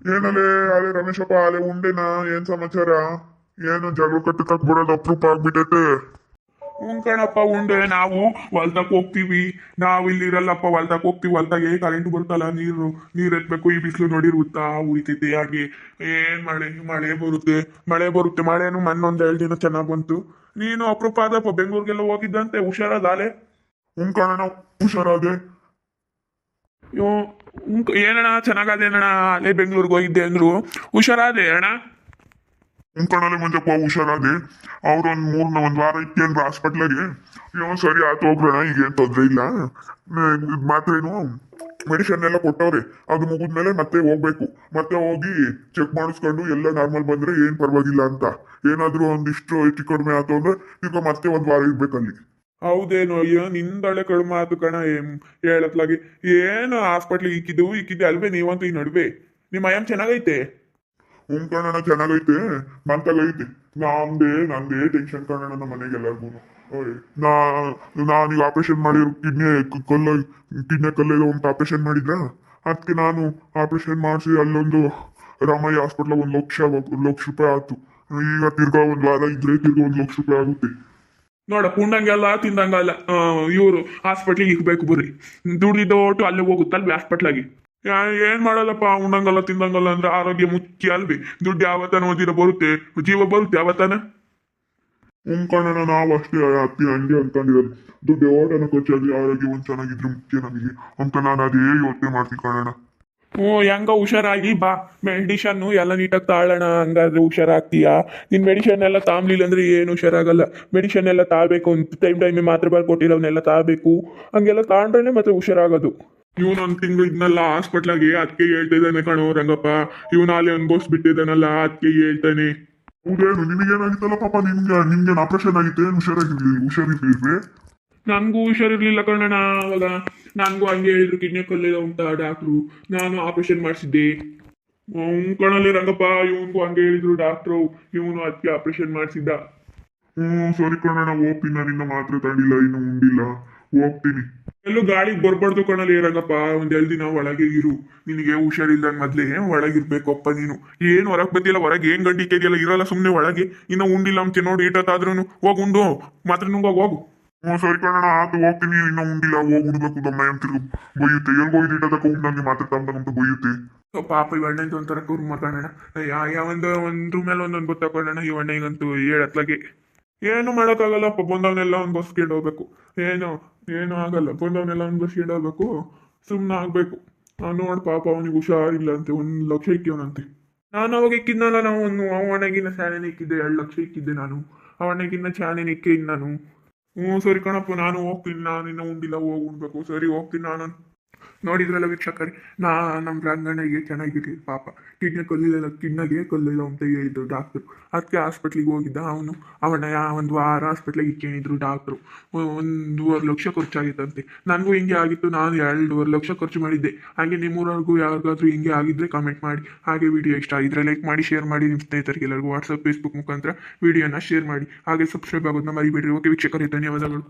ಏನಲ್ಲೇ ಅಲೆ ರಮೇಶಪ್ಪ ಅಲೆ ಉಂಡೆನಾ ಏನ್ ಸಮಾಚಾರ? ಏನು ಜಗಳ ಕಟ್ಟಕ್ ಬಿಡೋದು ಅಪ್ರೂಪ ಆಗ್ಬಿಟ್ಟೈತೆ. ಹ್ಞೂ ಕಣಪ್ಪ ಉಂಡೆ ನಾವು ಹೊಲ್ದಕ್ಕೆ ಹೋಗ್ತೀವಿ. ನಾವು ಇಲ್ಲಿ ಇರಲ್ಲಪ್ಪ, ಹೊಲ್ದಕ್ಕೆ ಹೋಗ್ತೀವಿ. ಹೊಲ್ದಾಗೆ ಕರೆಂಟ್ ಬರ್ತಲ್ಲ, ನೀರು ಎತ್ಬೇಕು. ಈ ಬಿಸಿಲು ನೋಡಿರುತ್ತಾ ಉಳಿತೈತೆ ಹಾಗೆ. ಏನ್ ಮಳೆ ಮಳೆ ಬರುತ್ತೆ, ಮಳೆ ಬರುತ್ತೆ. ಮಳೆನು ಮೊನ್ನೊಂದ್ 2 ದಿನ ಚೆನ್ನಾಗ್ ಬಂತು. ನೀನು ಅಪರೂಪ ಆದಪ್ಪ, ಬೆಂಗಳೂರಿಗೆಲ್ಲ ಹೋಗಿದ್ದಂತೆ, ಹುಷಾರಾದಾಲೆ? ಕಣ ಹುಷಾರಾದೆ. ಏನಣ್ಣ ಚೆನ್ನಾಗದೆ ಅಣ್ಣ, ಅಲ್ಲೇ ಬೆಂಗಳೂರಿಗೆ ಹೋಗಿದ್ದೆ ಅಂದ್ರು, ಹುಷಾರಾದೆ ಅಣ್ಣ? ಕಣಲೆ ಮಂಜಪ್ಪ ಹುಷಾರಾದೆ. ಒಂದ್ ವಾರ ಇತ್ತೇನ್ರ ಹಾಸ್ಪಿಟ್ಲಾಗೆ. ಸರಿ ಆತು ಹೋಗ್ರಣ, ಈಗ ಏನ್ ತೊಂದ್ರೆ ಇಲ್ಲ. ಮಾತ್ರೇನು ಮೆಡಿಸಿನ್ ಎಲ್ಲ ಕೊಟ್ಟವ್ರೆ. ಅದು ಮುಗಿದ್ಮೇಲೆ ಮತ್ತೆ ಹೋಗ್ಬೇಕು. ಮತ್ತೆ ಹೋಗಿ ಚೆಕ್ ಮಾಡಿಸ್ಕೊಂಡು ಎಲ್ಲ ನಾರ್ಮಲ್ ಬಂದ್ರೆ ಏನ್ ಪರವಾಗಿಲ್ಲ ಅಂತ. ಏನಾದ್ರೂ ಒಂದಿಷ್ಟು ಹೆಚ್ಚು ಕಡಿಮೆ ಆತು ಅಂದ್ರೆ ಈಗ ಮತ್ತೆ ಒಂದ್ ವಾರ ಇರ್ಬೇಕಲ್ಲಿ. ಹೌದೇನು? ಅಯ್ಯೋ ನಿಂದಳೆ ಕಡಿಮೆ ಆತು ಕಣ. ಹೇಳತ್ಲಾಗಿ ಏನು ಹಾಸ್ಪಿಟ್ಲಿಗೆ ಇಕ್ಕಿದ್ದೆ ಅಲ್ವೇ ನೀವಂತೂ ಈ ನಡುವೆ. ನಿಮ್ಮ ಅಯ್ಯಮ್ ಚೆನ್ನಾಗೈತೆ? ಕಣಣ್ಣ ಚೆನ್ನಾಗೈತೆ, ಮಂತಾಗೈತೆ. ನಂದೇ ಟೆನ್ಷನ್ ಕಣಣ್ಣ, ನಮ್ಮ ಮನೆಗೆ ಎಲ್ಲರಿಗೂ. ನಾ ನಾನೀಗ ಆಪರೇಷನ್ ಮಾಡಿರೋ ಕಿಡ್ನಿ ಕಲ್ಲೆಲ್ಲ ಒಂದು ಆಪರೇಷನ್ ಮಾಡಿದ್ರ. ಅದಕ್ಕೆ ನಾನು ಆಪರೇಷನ್ ಮಾಡಿಸಿ ಅಲ್ಲೊಂದು ರಾಮಯ್ಯ ಹಾಸ್ಪಿಟ್ಲ 1 ಲಕ್ಷ ಆಯ್ತು. ಈಗ ತಿರ್ಗಾ ಒಂದ್ ವಾರ ಇದ್ರೆ ತಿರ್ಗಾ 1 ಲಕ್ಷ ಆಗುತ್ತೆ. ನೋಡ ಕುಂಡಂಗೆಲ್ಲ ತಿಂದಂಗಲ್ಲ. ಇವರು ಹಾಸ್ಪಿಟ್ಲಿಗೆ ಇಕ್ಬೇಕು ಬರ್ರಿ. ದುಡ್ದಿದ್ದ ಒಟ್ಟು ಅಲ್ಲೇ ಹೋಗುತ್ತಲ್ವಿ ಹಾಸ್ಪಿಟ್ಲಾಗಿ. ಏನ್ ಮಾಡಲ್ಲಪ್ಪ, ಉಣ್ಣಂಗಲ್ಲ ತಿಂದಂಗಲ್ಲ ಅಂದ್ರೆ ಆರೋಗ್ಯ ಮುಖ್ಯ ಅಲ್ವಿ. ದುಡ್ಡು ಯಾವತ್ತಾನ ಓದಿರ ಬರುತ್ತೆ, ಜೀವ ಬರುತ್ತೆ ಯಾವತ್ತಾನ. ಕಣಣ್ಣ ನಾವು ಅಷ್ಟೇ ಹತ್ತಿ ಹಂಗೆ ಅನ್ಕೊಂಡಿರೋದು. ದುಡ್ಡು ಯಾವತ್ತನ ಖರ್ಚಾಗಿ ಆರೋಗ್ಯ ಒಂದ್ ಚೆನ್ನಾಗಿದ್ರೆ ಮುಖ್ಯ ನಮಗೆ ಅಂತ ನಾನು ಅದೇ ಯೋಚನೆ ಮಾಡ್ತೀನಿ ಕಣಣ್ಣ. ಹೆಂಗ ಹುಷಾರಾಗಿ ಬಾ. ಮೆಡಿಷನ್ ಎಲ್ಲ ನೀಟಾಗಿ ತಾಳೋಣ, ಹಂಗಾದ್ರೆ ಹುಷಾರಾಗ್ತೀಯಾ. ನಿನ್ ಮೆಡಿಷನ್ ಎಲ್ಲ ತಾಮ್ಲಿಲ್ಲ ಅಂದ್ರೆ ಏನು ಹುಷಾರಾಗಲ್ಲ. ಮೆಡಿಷನ್ ಎಲ್ಲ ತಾಳ್ಬೇಕು, ಟೈಮ್ ಮಾತ್ರ ಬರ್ಕೊಟ್ಟಿರೋವನ್ನೆಲ್ಲ ತಾಳ್ಬೇಕು. ಹಂಗೆಲ್ಲ ತಾಂಡ್ರೇನೆ ಮತ್ತೆ ಹುಷಾರಾಗೋದು. ಇವನೊಂದ್ ತಿಂಗಳು ಇದ್ನಲ್ಲ ಹಾಸ್ಪಿಟ್ಲಾಗೆ, ಅದಕ್ಕೆ ಹೇಳ್ತಾ ಇದ್ದಾನೆ ಕಣೋ ರಂಗಪ್ಪ. ಇವನ ಅಲ್ಲಿ ಅನ್ಭವಿಸ್ಬಿಟ್ಟಿದ್ದಾನಲ್ಲ, ಅದಕ್ಕೆ ಹೇಳ್ತಾನೆ. ಹೌದೇನು? ನಿನಗೇನಾಗಿತ್ತಲ್ಲ ಪಾಪ, ನಿಮ್ಗೆ ಆಪರೇಷನ್ ಆಗಿತ್ತು, ಏನು ಹುಷಾರಿರ್ಲಿಲ್ವೇ? ನನ್ಗೂ ಹುಷಾರಿರ್ಲಿಲ್ಲ ಕಣಣ್ಣ ಅವಾಗ. ನನ್ಗೂ ಹಂಗೆ ಹೇಳಿದ್ರು, ಕಿಡ್ನಿ ಕಲ್ಲೆಲ್ಲ ಉಂಟಾ ಡಾಕ್ಟ್ರು. ನಾನು ಆಪರೇಷನ್ ಮಾಡಿಸಿದ್ದೆ. ಕಣಲ್ಲಿ ರಂಗಪ್ಪ, ಇವನ್ಗೂ ಹಂಗೆ ಹೇಳಿದ್ರು ಡಾಕ್ಟ್ರು. ಇವನು ಅದಕ್ಕೆ ಆಪರೇಷನ್ ಮಾಡಿಸಿದ್ದ. ಸರಿ ಕಣಣ್ಣ, ಹೋಗ್ತೀನಿ. ನಾನು ಇನ್ನ ಮಾತ್ರೆ ತಗೊಂಡಿಲ್ಲ, ಇನ್ನು ಉಂಡಿಲ್ಲ, ಹೋಗ್ತೀನಿ. ಎಲ್ಲೂ ಗಾಳಿಗೆ ಬರ್ಬಾರ್ದು ಕಣಲ್ಲಿ ರಂಗಪ್ಪ. ಒಂದ್ 2 ದಿನ ಒಳಗೆ ಇರು. ನಿನಗೆ ಹುಷಾರಿಲ್ದಂಗ್ ಮೊದ್ಲೇ ಒಳಗಿರ್ಬೇಕಪ್ಪ ನೀನು. ಏನ್ ಹೊರಗ್ ಬಂದಿಲ್ಲ, ಹೊರಗೆ ಏನ್ ಗಂಟಿ ಇದೆಯಲ್ಲ, ಇರಲ್ಲ ಸುಮ್ನೆ ಒಳಗೆ. ಇನ್ನ ಉಂಡಿಲ್ಲ ಅಂತೆ ನೋಡಿ, ಇಟ್ಟತ್ತಾದ್ರೂ ಹೋಗ್ ಉಂಡು ಮಾತ್ರ ನುಂಗೋಗ್ ಹೋಗು. ಸರಿ ಕಣಣ್ಣ ಆತು, ಹೋಗ್ತೀನಿ. ಇನ್ನ ಉಂಡಿಲ್ಲ, ಹೋಗಿ ಉಡ್ಬೇಕು. ದಮ್ಮ ತಿರುಗು ಬೊಯ್ಯುತ್ತೆ. ಎಲ್ಗೋ ಇಟ್ಟದಕ್ಕೆ ಉಂಡಂಗೆ ಮಾತ್ರ ತಗೊಂಡಂತ ಬೊಯ್ಯುತ್ತೆ. ಪಾಪ ಈ ಅಣ್ಣಂತ ಒಂಥರ ಕುರ್ಮ ಕಣಣ್ಣ. ಒಂದ್ರ ಮೇಲೆ ಒಂದೊಂದು ಗೊತ್ತಾಕೊಂಡಣ್ಣ ಈ ಅಣ್ಣಗಂತೂ ಹೇಳತ್ಲಾಗೆ. ಏನು ಮಾಡೋಕ್ಕಾಗಲ್ಲಪ್ಪ, ಬಂದವನ್ನೆಲ್ಲ ಒಂದು ಬಸ್ಕೊಂಡು ಹೋಗ್ಬೇಕು. ಏನು ಆಗಲ್ಲ, ಬಂದವನ್ನೆಲ್ಲ ಒಂದು ಬಸ್ಕೊಂಡು ಹೋಗ್ಬೇಕು. ಸುಮ್ಮನೆ ಆಗ್ಬೇಕು. ನೋಡ್ ಪಾಪ ಅವನಿಗೆ ಹುಷಾರಿಲ್ಲ ಅಂತೆ, 1 ಲಕ್ಷ ಇಕ್ಕಿವನಂತೆ. ನಾನು ಅವಾಗ ಇಕ್ಕಿದ್ನಲ್ಲ, ಅವನಿಗಿನ್ನ ಶಾಲೆನೇ ಇಕ್ಕಿದ್ದೆ. 2 ಲಕ್ಷ ಇಕ್ಕಿದ್ದೆ ನಾನು. ಅವನಿಗಿನ್ನ ಶಾಲೆನೇ ಇಕ್ಕಿದ್ ನಾನು. ಸರಿ ಕಣಪ್ಪ, ನಾನು ಹೋಗ್ತೀನಿ. ನಾನು ಇನ್ನ ಉಂಡಿಲ್ಲ, ಹೋಗಿ ಉಣ್ಬೇಕು. ಸರಿ ಹೋಗ್ತೀನಿ ನಾನು. ನೋಡಿದ್ರಲ್ಲ ವೀಕ್ಷಕರೇ, ನಮ್ಮ ರಂಗಣ್ಣಗೆ ಚೆನ್ನಾಗಿರಲಿ ಪಾಪ. ಕಿಡ್ನಿಗೆ ಕಲ್ಲಿಲ್ಲ ಅಂತ ಹೇಳಿದ್ರು ಡಾಕ್ಟ್ರು. ಅದಕ್ಕೆ ಹಾಸ್ಪಿಟ್ಲಿಗೆ ಹೋಗಿದ್ದ ಅವನು. ಅವನ 1 ವಾರ ಹಾಸ್ಪಿಟ್ಲಿಗೆ ಇಕ್ಕೇನಿದ್ರು ಡಾಕ್ಟ್ರು. 1.5 ಲಕ್ಷ ಖರ್ಚಾಗಿತ್ತಂತೆ. ನನಗೂ ಹಿಂಗೆ ಆಗಿತ್ತು, ನಾನು 2.5 ಲಕ್ಷ ಖರ್ಚು ಮಾಡಿದ್ದೆ. ಹಾಗೆ ನಿಮ್ಮೂರಿಗೂ ಯಾರಿಗಾದ್ರೂ ಹಿಂಗೆ ಆಗಿದ್ರೆ ಕಮೆಂಟ್ ಮಾಡಿ. ಹಾಗೆ ವಿಡಿಯೋ ಇಷ್ಟ ಆಗಿದ್ರೆ ಲೈಕ್ ಮಾಡಿ, ಶೇರ್ ಮಾಡಿ. ನಿಮ್ಮ ಸ್ನೇಹಿತರಿಗೆ ಎಲ್ಲರಿಗೂ ವಾಟ್ಸಪ್, ಫೇಸ್ಬುಕ್ ಮುಖಾಂತರ ವಿಡಿಯೋನ ಶೇರ್ ಮಾಡಿ. ಹಾಗೆ ಸಬ್ಸ್ಕ್ರೈಬ್ ಆಗೋದನ್ನ ಮರಿಬೇಡ್ರಿ. ಓಕೆ ವೀಕ್ಷಕರೇ, ಧನ್ಯವಾದಗಳು.